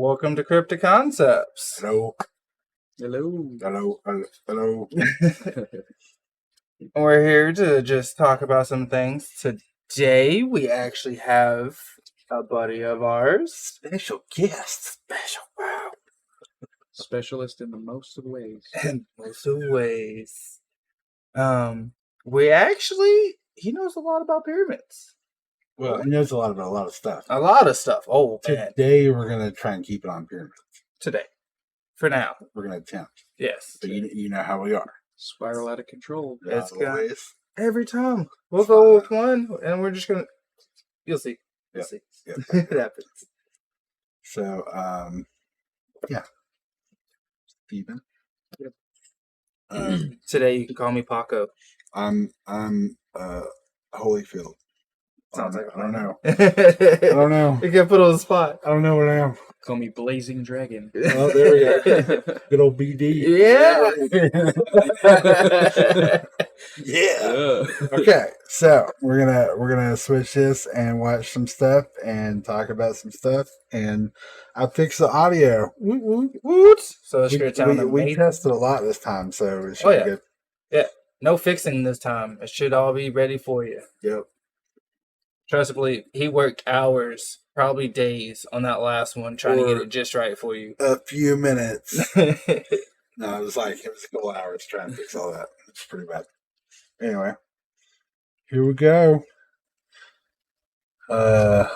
Welcome to Cryptic Concepts. Hello. Hello. Hello. Hello. We're here to just talk about some things. Today, we actually have a buddy of ours. Special guest. Wow. Specialist in the most of ways. In most of ways. He knows a lot about pyramids. Well, he knows a lot about a lot of stuff. A lot of stuff. Oh, man. Today, we're going to try and keep it on pyramids. Today. For now. We're going to attempt. Yes. But you know how we are. Spiral out of control. It's always. Every time. We'll go with one, and we're just going to... You'll see. You'll see. Yep. It happens. So, yeah. Steven. Yep. Today, you can call me Paco. I'm Holyfield. Sounds like I don't know. I don't know. You can't put on the spot. I don't know what I am. Call me Blazing Dragon. Oh, there we go. Good old BD. Yeah. Yeah. Okay, so we're gonna switch this and watch some stuff and talk about some stuff, and I'll fix the audio. Woot, woot, woot. So it's good time. We tested a lot this time, so it should be good. Yeah. No fixing this time. It should all be ready for you. Yep. Trust and believe. He worked hours, probably days, on that last one, trying to get it just right for you. A few minutes. No, it was a couple hours trying to fix all that. It's pretty bad. Anyway, here we go. Yeah.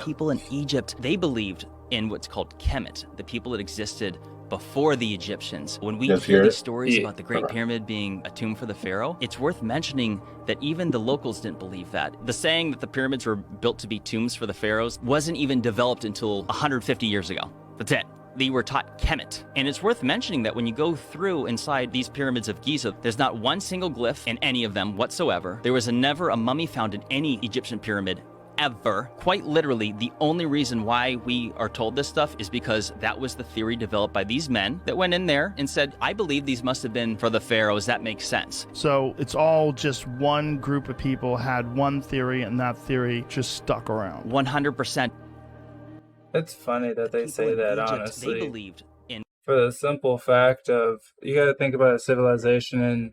People in Egypt, they believed in what's called Kemet, the people that existed before the Egyptians. When we hear these stories about the Great Pyramid being a tomb for the pharaoh, it's worth mentioning that even the locals didn't believe that. The saying that the pyramids were built to be tombs for the pharaohs wasn't even developed until 150 years ago. That's it. They were taught Kemet. And it's worth mentioning that when you go through inside these pyramids of Giza, there's not one single glyph in any of them whatsoever. There was never a mummy found in any Egyptian pyramid ever. Quite literally, the only reason why we are told this stuff is because that was the theory developed by these men that went in there and said, I believe these must have been for the pharaohs. That makes sense. So it's all just one group of people had one theory, and that theory just stuck around. 100%. It's funny that they say that, Egypt, honestly. They believed in... For the simple fact of, you got to think about a civilization and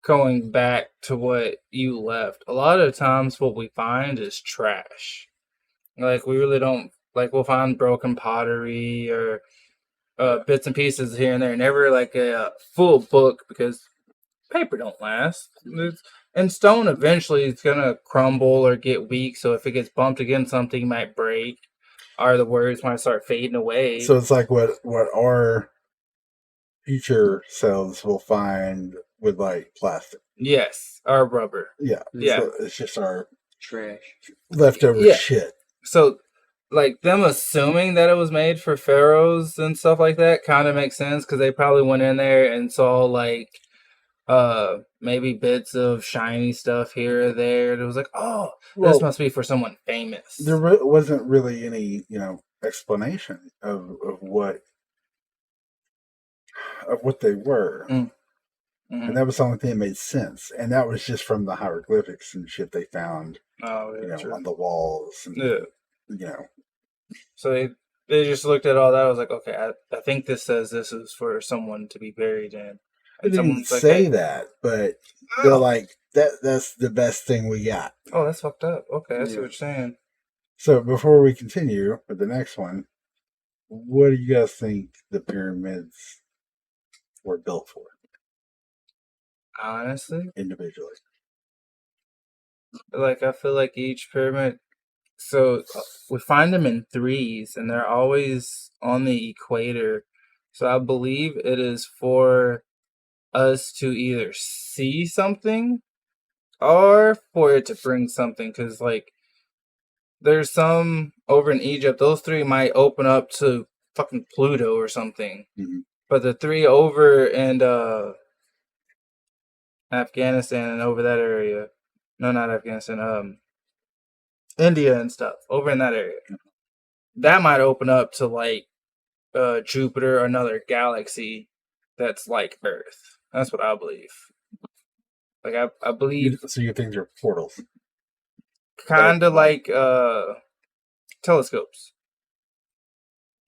going back to what you left. A lot of times what we find is trash. Like, we really don't, like, we'll find broken pottery or bits and pieces here and there. Never like a full book, because paper don't last. And stone eventually is going to crumble or get weak. So if it gets bumped against something, it might break. Or the words might start fading away. So it's like what our future selves will find with like plastic. Yes, or rubber. Yeah. Yeah. So it's just our Trash. leftover shit. So, like, them assuming that it was made for pharaohs and stuff like that kind of makes sense, because they probably went in there and saw, like, maybe bits of shiny stuff here or there. And it was like, oh, this must be for someone famous. There wasn't really any, explanation of what they were. Mm-hmm. And that was the only thing that made sense. And that was just from the hieroglyphics and shit they found, on the walls. And, So they just looked at all that. I was like, okay, I think this says this is for someone to be buried in. I didn't say that, but they're like, that's the best thing we got. Oh, that's fucked up. Okay, I see what you're saying. So before we continue with the next one, what do you guys think the pyramids were built for? Honestly? Individually. Like, I feel like each pyramid... So, we find them in threes, and they're always on the equator. So, I believe it is for us to either see something or for it to bring something. Because, like, there's some over in Egypt, those three might open up to fucking Pluto or something. Mm-hmm. But the three over in Afghanistan and over that area, no, not Afghanistan, India and stuff, over in that area, that might open up to like Jupiter or another galaxy that's like Earth. That's what I believe. Like, I believe. So you think they're portals? Kind of like telescopes.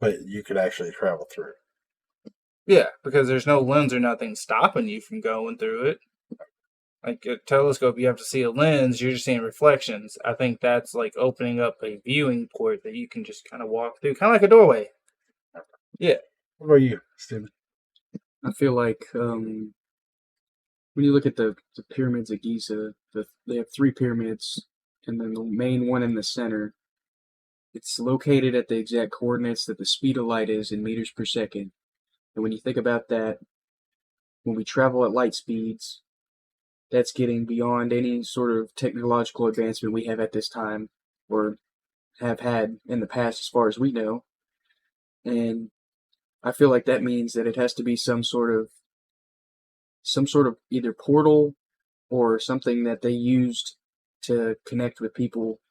But you could actually travel through. Yeah, because there's no lens or nothing stopping you from going through it. Like a telescope, you have to see a lens, you're just seeing reflections. I think that's like opening up a viewing port that you can just kind of walk through, kind of like a doorway. Yeah. What about you, Steven? I feel like when you look at the pyramids of Giza, they have 3 pyramids, and then the main one in the center. It's located at the exact coordinates that the speed of light is in meters per second. And when you think about that, when we travel at light speeds, that's getting beyond any sort of technological advancement we have at this time or have had in the past as far as we know. And I feel like that means that it has to be some sort of either portal or something that they used to connect with people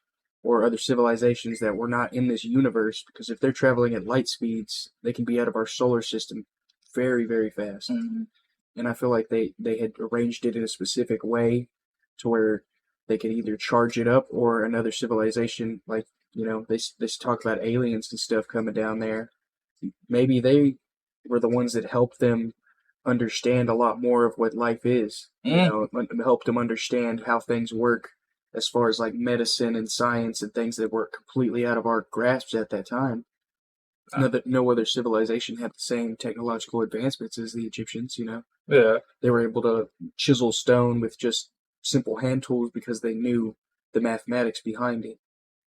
or other civilizations that were not in this universe, because if they're traveling at light speeds, they can be out of our solar system very, very fast. Mm-hmm. And I feel like they had arranged it in a specific way to where they could either charge it up or another civilization, like, you know, they talk about aliens and stuff coming down there. Maybe they were the ones that helped them understand a lot more of what life is, you know, helped them understand how things work as far as like medicine and science and things that were completely out of our grasp at that time. No other civilization had the same technological advancements as the Egyptians, you know. Yeah. They were able to chisel stone with just simple hand tools because they knew the mathematics behind it,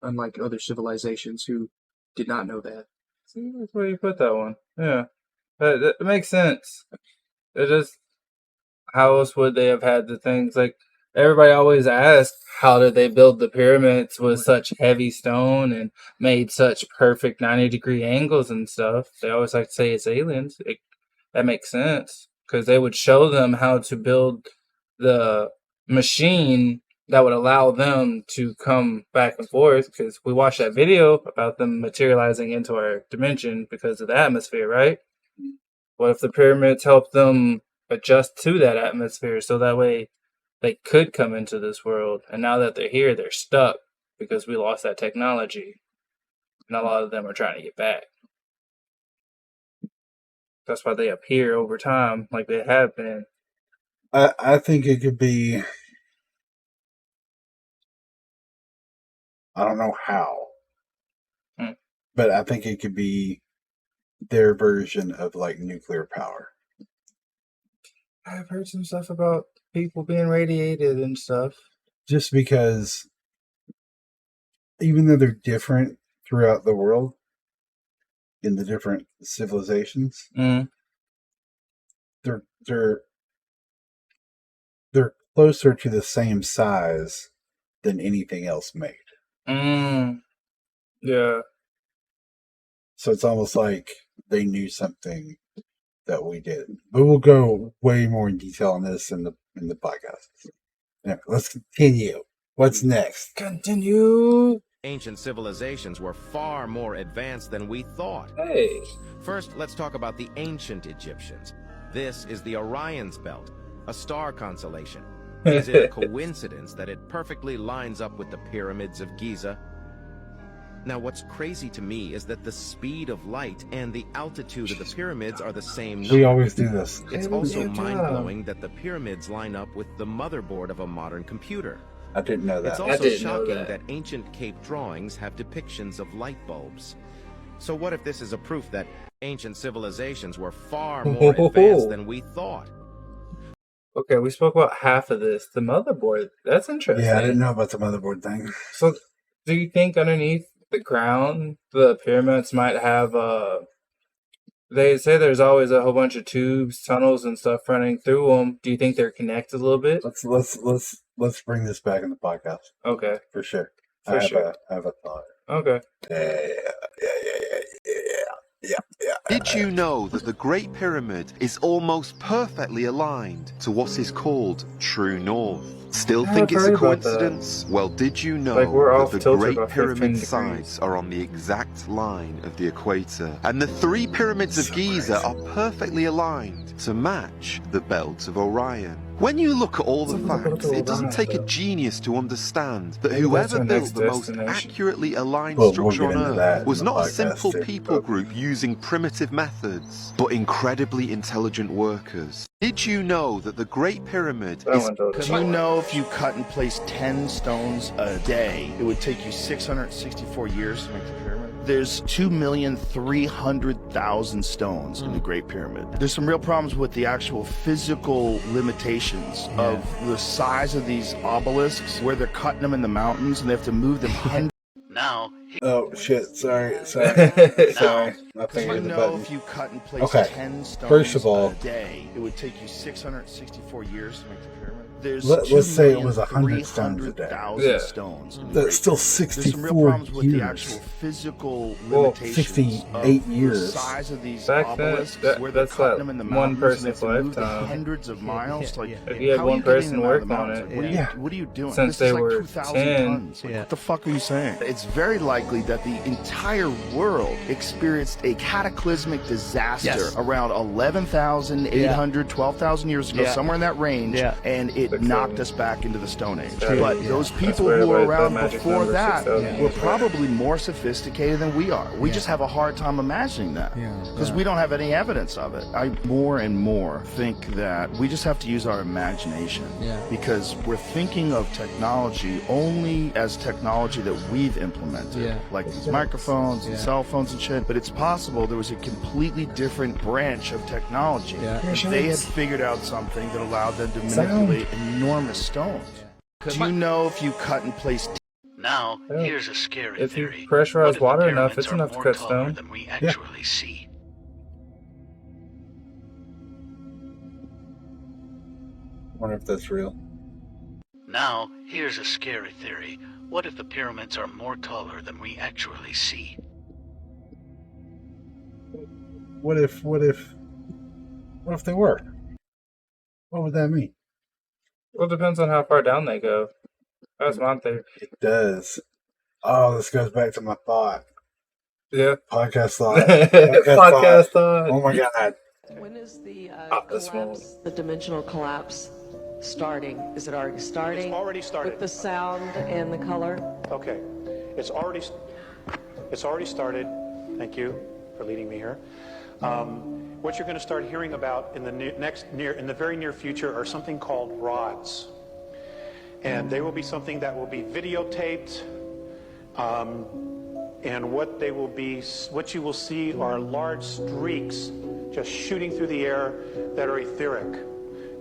unlike other civilizations who did not know that. See, that's where you put that one. Yeah. That makes sense. It just, how else would they have had the things? Like, everybody always asks, how did they build the pyramids with such heavy stone and made such perfect 90-degree angles and stuff? They always like to say it's aliens. That makes sense, because they would show them how to build the machine that would allow them to come back and forth, because we watched that video about them materializing into our dimension because of the atmosphere, right? What if the pyramids helped them adjust to that atmosphere so that way they could come into this world? And now that they're here, they're stuck because we lost that technology. And a lot of them are trying to get back. That's why they appear over time like they have been. I think it could be, I don't know how, but I think it could be their version of like nuclear power. I've heard some stuff about people being radiated and stuff. Just because even though they're different throughout the world in the different civilizations, they're closer to the same size than anything else made. Yeah. So it's almost like they knew something that we didn't. But we'll go way more in detail on this in the podcast. Yeah, let's continue. What's next? Continue. Ancient civilizations were far more advanced than we thought. Hey. First, let's talk about the ancient Egyptians. This is the Orion's Belt, a star constellation. Is it a coincidence that it perfectly lines up with the pyramids of Giza? Now, what's crazy to me is that the speed of light and the altitude of the pyramids are the same number. We always do this. It's also mind-blowing that the pyramids line up with the motherboard of a modern computer. I didn't know that. It's also shocking that ancient cave drawings have depictions of light bulbs. So what if this is a proof that ancient civilizations were far more advanced than we thought? Okay, we spoke about half of this. The motherboard, that's interesting. Yeah, I didn't know about the motherboard thing. So, do you think underneath the ground, the pyramids might have they say there's always a whole bunch of tubes, tunnels, and stuff running through them. Do you think they're connected a little bit? Let's bring this back in the podcast. Okay, for sure. I have a thought. Okay. Yeah. Did you know that the Great Pyramid is almost perfectly aligned to what is called true north? Still think it's a coincidence? Well, did you know that the Great Pyramid sides are on the exact line of the equator? And the 3 pyramids of Giza are perfectly aligned to match the belt of Orion. When you look at all the facts, it doesn't take a genius to understand that whoever built the most accurately aligned structure on Earth was not a simple people group using primitive methods, but incredibly intelligent workers. Did you know that the Great Pyramid is... Do you know if you cut and place 10 stones a day, it would take you 664 years to make the pyramid? There's 2,300,000 stones in the Great Pyramid. There's some real problems with the actual physical limitations of the size of these obelisks, where they're cutting them in the mountains and they have to move them hundreds. Now. Oh shit! Sorry. Not thinking of the button. If you cut and place 10 stones First of all, a day, it would take you 664 years to make the pyramid. There's let's say it was 100 stones a day. Stones. That's still 64 years. With the actual physical limitations 68 years. The size of these back then, that's like one person's lifetime. Hundreds of miles. Like, if you had one person work on it, what are you doing? Since they were 10, what the fuck are you saying? It's very likely that the entire world experienced a cataclysmic disaster around 11,800, 12,000 years ago, somewhere in that range, and it knocked us back into the Stone Age. But those people who were around before that were probably more sophisticated than we are. We just have a hard time imagining that because we don't have any evidence of it. I more and more think that we just have to use our imagination because we're thinking of technology only as technology that we've implemented, like these microphones and cell phones and shit. But it's possible there was a completely different branch of technology. They had figured out something that allowed them to manipulate enormous stones. Do you know if you cut and place... Now, here's a scary theory. If you pressurize water enough, it's enough to cut stone. Than we actually see. Wonder if that's real. Now, here's a scary theory. What if the pyramids are more taller than we actually see? What if they were? What would that mean? Well, it depends on how far down they go. That's my theory. It does. Oh, this goes back to my thought. Yeah. Podcast thought. Podcast thought. Oh my god. When is the collapse, the dimensional collapse starting? Is it already starting? It's already started. With the sound and the color? Okay. It's already started. Thank you for leading me here. What you're going to start hearing about in the very near future are something called rods, and they will be something that will be videotaped. And what you will see are large streaks just shooting through the air that are etheric,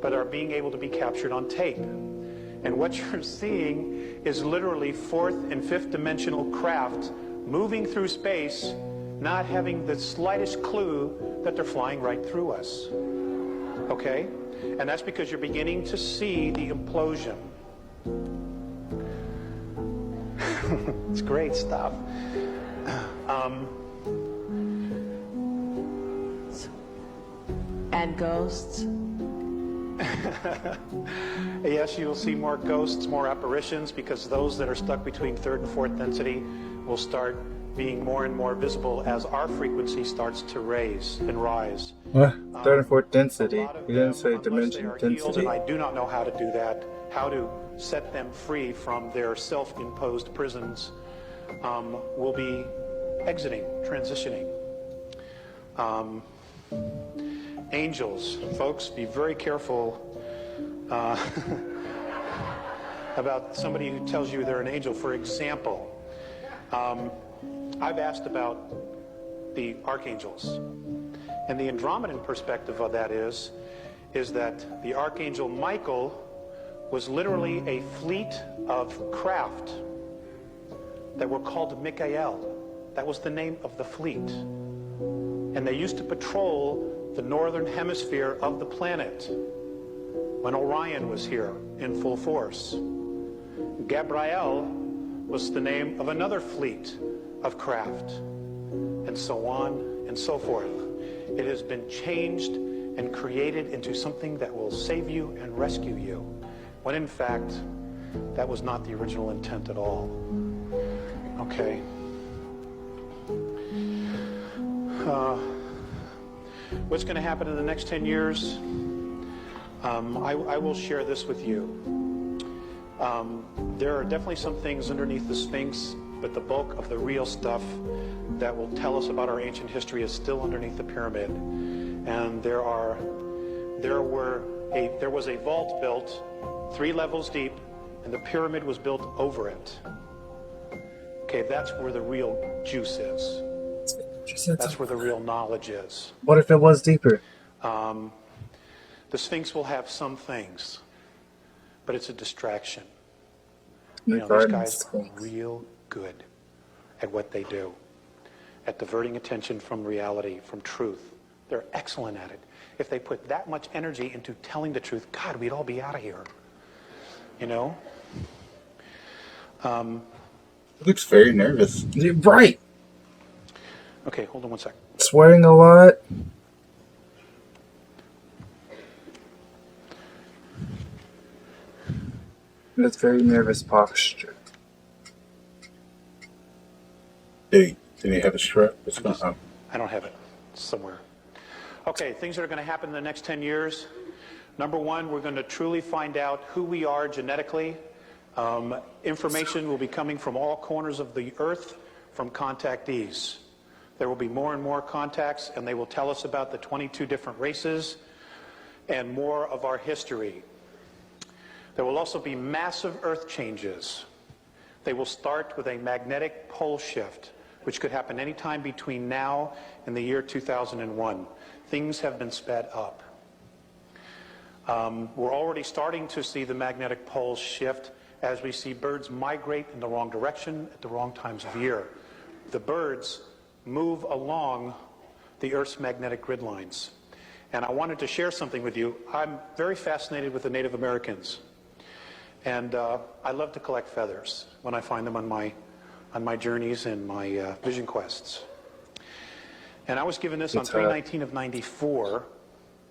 but are being able to be captured on tape. And what you're seeing is literally fourth and fifth dimensional craft moving through space, not having the slightest clue that they're flying right through us. Okay? And that's because you're beginning to see the implosion. It's great stuff. And ghosts? Yes, you'll see more ghosts, more apparitions, because those that are stuck between third and fourth density will start being more and more visible as our frequency starts to raise and rise. What? Third and fourth density. You didn't say dimension density. And I do not know how to do that, how to set them free from their self-imposed prisons. Will be exiting, transitioning. Angels, folks, be very careful about somebody who tells you they're an angel. For example, I've asked about the archangels, and the Andromedan perspective of that is that the archangel Michael was literally a fleet of craft that were called Mikael. That was the name of the fleet. And they used to patrol the northern hemisphere of the planet when Orion was here in full force. Gabriel was the name of another fleet of craft, and so on and so forth. It has been changed and created into something that will save you and rescue you, when in fact, that was not the original intent at all. Okay. What's going to happen in the next 10 years? I will share this with you. There are definitely some things underneath the Sphinx, but the bulk of the real stuff that will tell us about our ancient history is still underneath the pyramid. And there was a vault built 3 levels deep, and the pyramid was built over it. Okay, that's where the real juice is. That's where the real knowledge is. What if it was deeper? The Sphinx will have some things, but it's a distraction. These guys are real good at what they do, at diverting attention from reality, from truth. They're excellent at it. If they put that much energy into telling the truth, God, we'd all be out of here. You know? Looks very nervous. Right. Okay, hold on one sec. Swearing a lot. That's very nervous posture. Did he have a strap? I don't have it. It's somewhere. Okay, things that are going to happen in the next 10 years. Number one, we're going to truly find out who we are genetically. Information will be coming from all corners of the earth from contactees. There will be more and more contacts, and they will tell us about the 22 different races and more of our history. There will also be massive earth changes. They will start with a magnetic pole shift, which could happen anytime between now and the year 2001. Things have been sped up. We're already starting to see the magnetic poles shift as we see birds migrate in the wrong direction at the wrong times of year. The birds move along the Earth's magnetic grid lines. And I wanted to share something with you. I'm very fascinated with the Native Americans. And I love to collect feathers when I find them on my journeys and my vision quests. And I was given this on 3/19 of 94,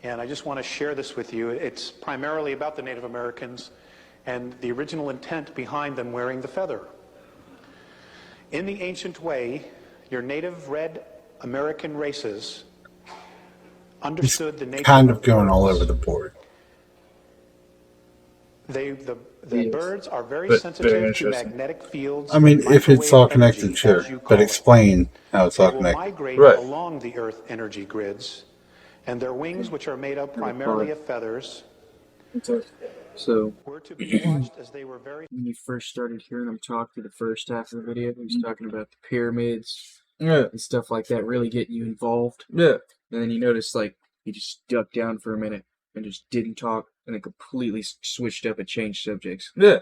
and I just want to share this with you. It's primarily about the Native Americans and the original intent behind them wearing the feather. In the ancient way, your native red American races understood the nature kind of going all over the board. The birds are very sensitive to magnetic fields. I mean, if it's all connected, sure. But explain how it's all connected. They will migrate along the Earth energy grids, and their wings, which are made up primarily of feathers, so were to be watched as they were very... When you first started hearing him talk through the first half of the video, he was talking about the pyramids and stuff like that, really getting you involved. Yeah. And then you notice, like, he just ducked down for a minute and just didn't talk, and then completely switched up and changed subjects. Yeah.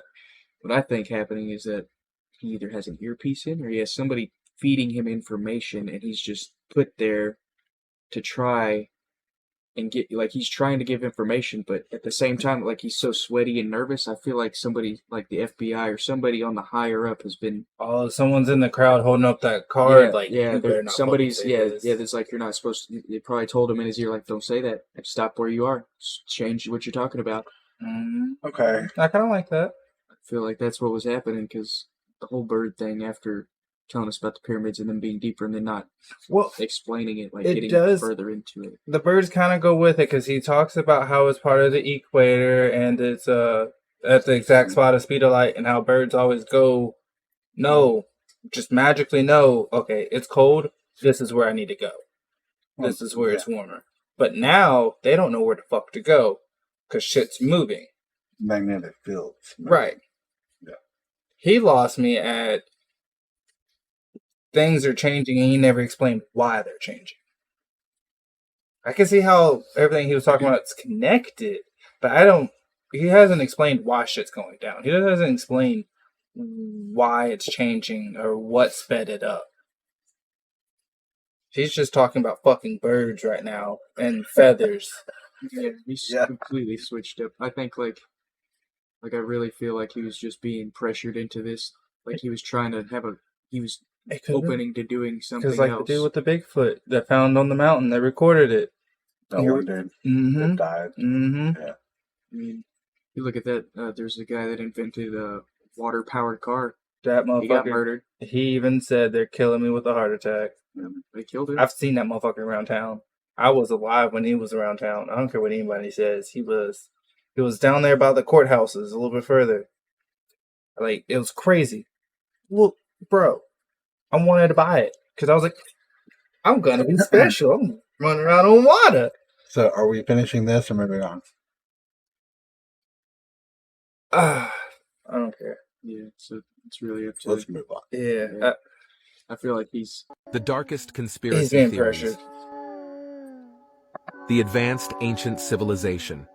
What I think happening is that he either has an earpiece in, or he has somebody feeding him information, and he's just put there to try and get, like, he's trying to give information, but at the same time, like, he's so sweaty and nervous. I feel like somebody, like the FBI or somebody on the higher up has been... Oh, someone's in the crowd holding up that card, somebody's, there's like, you're not supposed to, they probably told him in his ear, like, don't say that, stop where you are, change what you're talking about. Okay. I kind of like that. I feel like that's what was happening, because the whole bird thing, after telling us about the pyramids and them being deeper and then not explaining it, like getting further into it. The birds kind of go with it, because he talks about how it's part of the equator and it's at the exact spot of speed of light, and how birds always go, just magically know, okay, it's cold, this is where I need to go. This is where it's warmer. But now they don't know where the fuck to go, because shit's moving. Magnetic fields. Right. Yeah. He lost me at things are changing, and he never explained why they're changing. I can see how everything he was talking about is connected, but he hasn't explained why shit's going down. He doesn't explain why it's changing or what sped it up. He's just talking about fucking birds right now and feathers. Yeah, he's completely switched up. I think, like I really feel like he was just being pressured into this. Like he was trying to he was opening to doing something else. Because like the dude with the Bigfoot that found on the mountain, they recorded it. That one dude that died. Mm-hmm. Yeah. I mean, you look at that, there's a guy that invented a water-powered car. That motherfucker. He got murdered. He even said, they're killing me with a heart attack. Yeah, they killed him. I've seen that motherfucker around town. I was alive when he was around town. I don't care what anybody says. He was It was down there by the courthouses, a little bit further. Like, it was crazy. Well, bro, I wanted to buy it because I was like, I'm gonna be special. I'm running around on water. So, are we finishing this or moving on? I don't care. Yeah, so it's really up to. Let's move on. Yeah. I feel like he's The darkest He's conspiracy being theories. pressured. The advanced ancient civilization.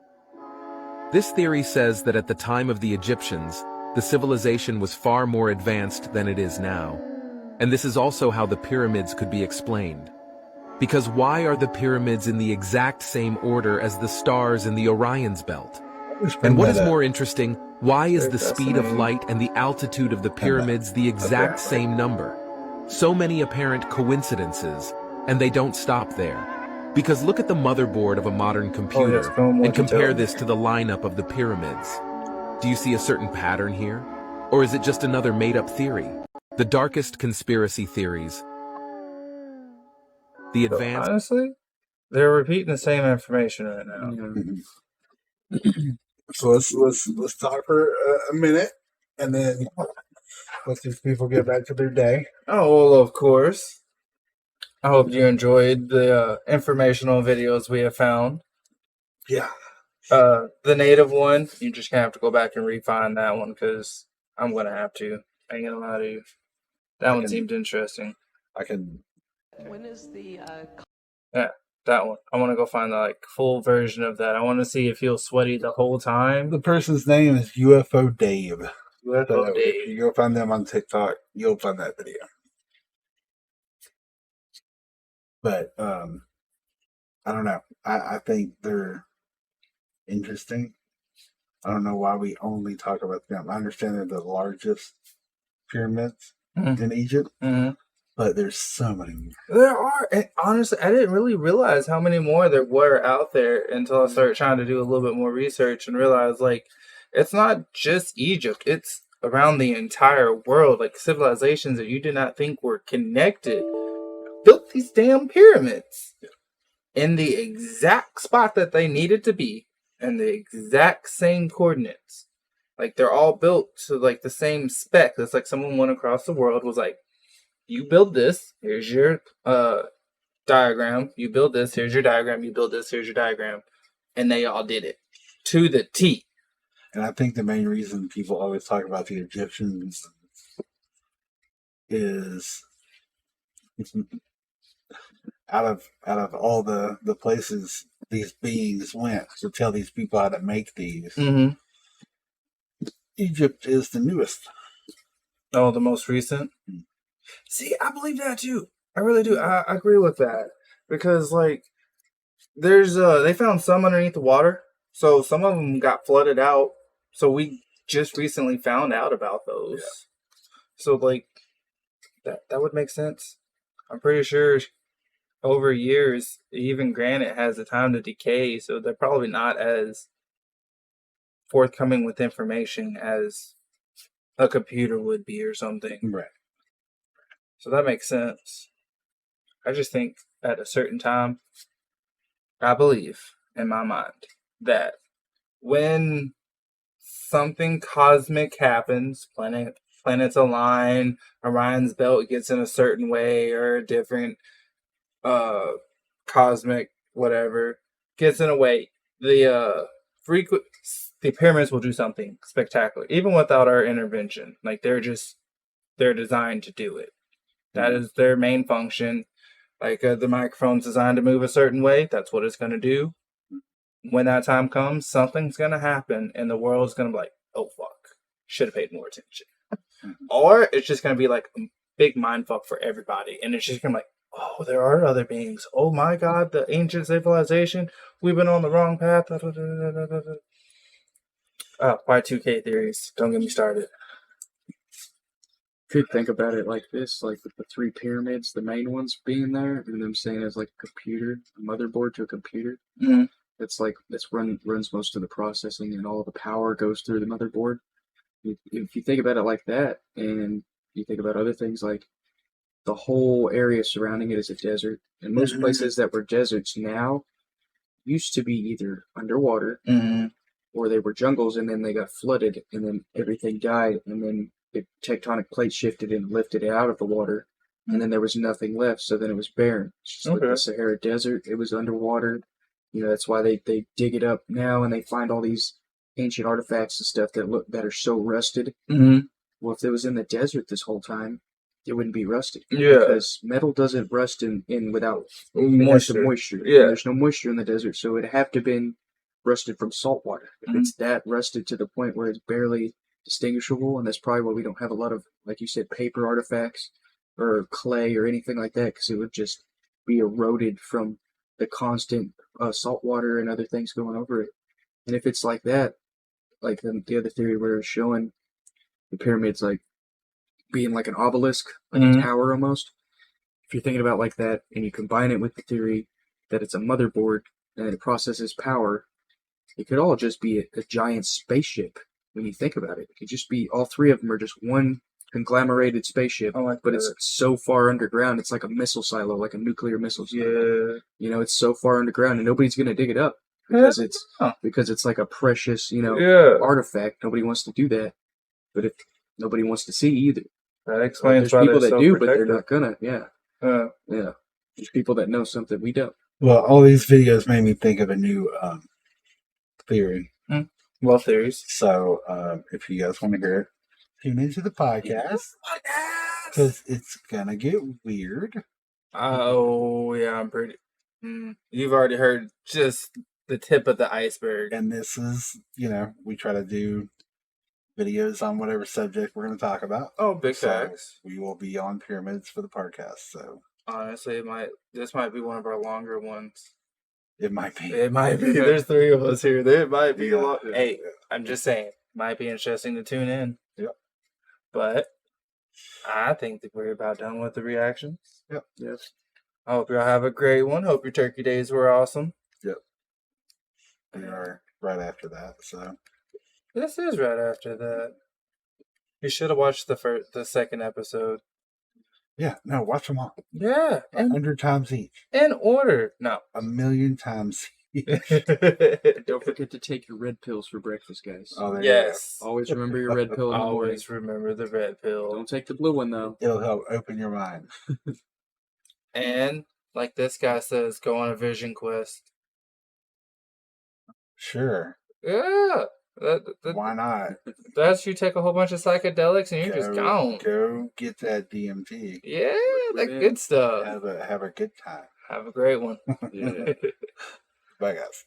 This theory says that at the time of the Egyptians, the civilization was far more advanced than it is now. And this is also how the pyramids could be explained. Because why are the pyramids in the exact same order as the stars in the Orion's belt? And what is more interesting, why is the speed of light and the altitude of the pyramids the exact same number? So many apparent coincidences, and they don't stop there. Because look at the motherboard of a modern computer and compare this to the lineup of the pyramids. Do you see a certain pattern here? Or is it just another made-up theory? The darkest conspiracy theories. The advanced... Honestly, they're repeating the same information right now. So let's talk for a minute, and then let these people get back to their day. Oh, well, of course. I hope you enjoyed the informational videos we have found. Yeah. The native one, you're just going to have to go back and refine that one because I'm going to have to. I ain't going to lie to you. That one seemed interesting. I can... When is the... Yeah, that one. I want to go find the full version of that. I want to see if he'll sweaty the whole time. The person's name is UFO Dave. UFO Dave. If you go find them on TikTok, you'll find that video. But I don't know. I think they're interesting. I don't know why we only talk about them. I understand they're the largest pyramids in Egypt, but there's so many more. There are. And honestly, I didn't really realize how many more there were out there until I started trying to do a little bit more research and realize, it's not just Egypt. It's around the entire world. Civilizations that you did not think were connected built these damn pyramids in the exact spot that they needed to be and the exact same coordinates. They're all built to the same spec. It's like someone went across the world, was like, you build this, here's your diagram. You build this, here's your diagram. You build this, here's your diagram. And they all did it to the T. And I think the main reason people always talk about the Egyptians is out of all the places these beings went to tell these people how to make these, Egypt is the newest. Oh, the most recent? See, I believe that too. I really do. I agree with that. Because, there's, they found some underneath the water. So some of them got flooded out. So we just recently found out about those. Yeah. So, that would make sense. I'm pretty sure over years, even granite has a time to decay. So they're probably not as forthcoming with information as a computer would be or something. Right. So that makes sense. I just think at a certain time, I believe in my mind that when something cosmic happens, planets align, Orion's belt gets in a certain way or a different cosmic whatever gets in a way, the pyramids will do something spectacular, even without our intervention. They're designed to do it. That is their main function. The microphone's designed to move a certain way. That's what it's going to do. When that time comes, something's going to happen, and the world's going to be like, oh, fuck. Should have paid more attention. Or it's just going to be a big mind fuck for everybody. And it's just going to be like, oh, there are other beings. Oh, my God, the ancient civilization. We've been on the wrong path. Y2K theories. Don't get me started. Could think about it like this, with the three pyramids, the main ones being there, and them saying as a computer, a motherboard to a computer. Mm-hmm. It's runs most of the processing, and all the power goes through the motherboard. If you think about it like that, and you think about other things, the whole area surrounding it is a desert, and most places that were deserts now used to be either underwater or they were jungles and then they got flooded and then everything died and then the tectonic plates shifted and lifted it out of the water and then there was nothing left, so then it was barren. It's just like the Sahara Desert. It was underwater. That's why they dig it up now and they find all these ancient artifacts and stuff that are so rusted. Mm-hmm. Well, if it was in the desert this whole time, it wouldn't be rusted. Yeah. Because metal doesn't rust in without moisture. Yeah. There's no moisture in the desert, so it'd have to have been rusted from salt water. If it's that rusted to the point where it's barely distinguishable, and that's probably why we don't have a lot of, like you said, paper artifacts or clay or anything like that, because it would just be eroded from the constant salt water and other things going over it. And if it's like that, like the other theory where it's showing the pyramids like being like an obelisk, like a tower almost. If you're thinking about like that, and you combine it with the theory that it's a motherboard and it processes power, it could all just be a giant spaceship. When you think about it, it could just be all three of them are just one conglomerated spaceship, but it's so far underground. It's like a missile silo, like a nuclear missile silo. Yeah, it's so far underground, and nobody's gonna dig it up because it's like a precious, artifact. Nobody wants to do that, but if nobody wants to see either. That explains there's why people that do, but protective. they're not gonna. Yeah. There's people that know something we don't. Well, all these videos made me think of a new theory. Well, theories. So, if you guys want to hear it, tune into the podcast because it's gonna get weird. Oh yeah, I'm pretty. You've already heard just the tip of the iceberg, and this is, we try to do videos on whatever subject we're going to talk about. Oh, big facts. We will be on pyramids for the podcast. So honestly, this might be one of our longer ones. It might be. There's three of us here. There might be a lot. Hey, I'm just saying, might be interesting to tune in. Yep. But I think that we're about done with the reactions. Yep. Yes. I hope y'all have a great one. Hope your turkey days were awesome. Yep. We are right after that. So. This is right after that. You should have watched the second episode. Yeah, no, watch them all. Yeah. 100 times each. In order. No. 1,000,000 times each. Don't forget to take your red pills for breakfast, guys. Oh, yes. Always remember your red pill in the morning. Always remember the red pill. Don't take the blue one, though. It'll help open your mind. And, like this guy says, go on a vision quest. Sure. Yeah. Why not? That's you take a whole bunch of psychedelics and you're just gone. Go get that DMT. Yeah, that good stuff. Have a good time. Have a great one. Yeah. Bye, guys.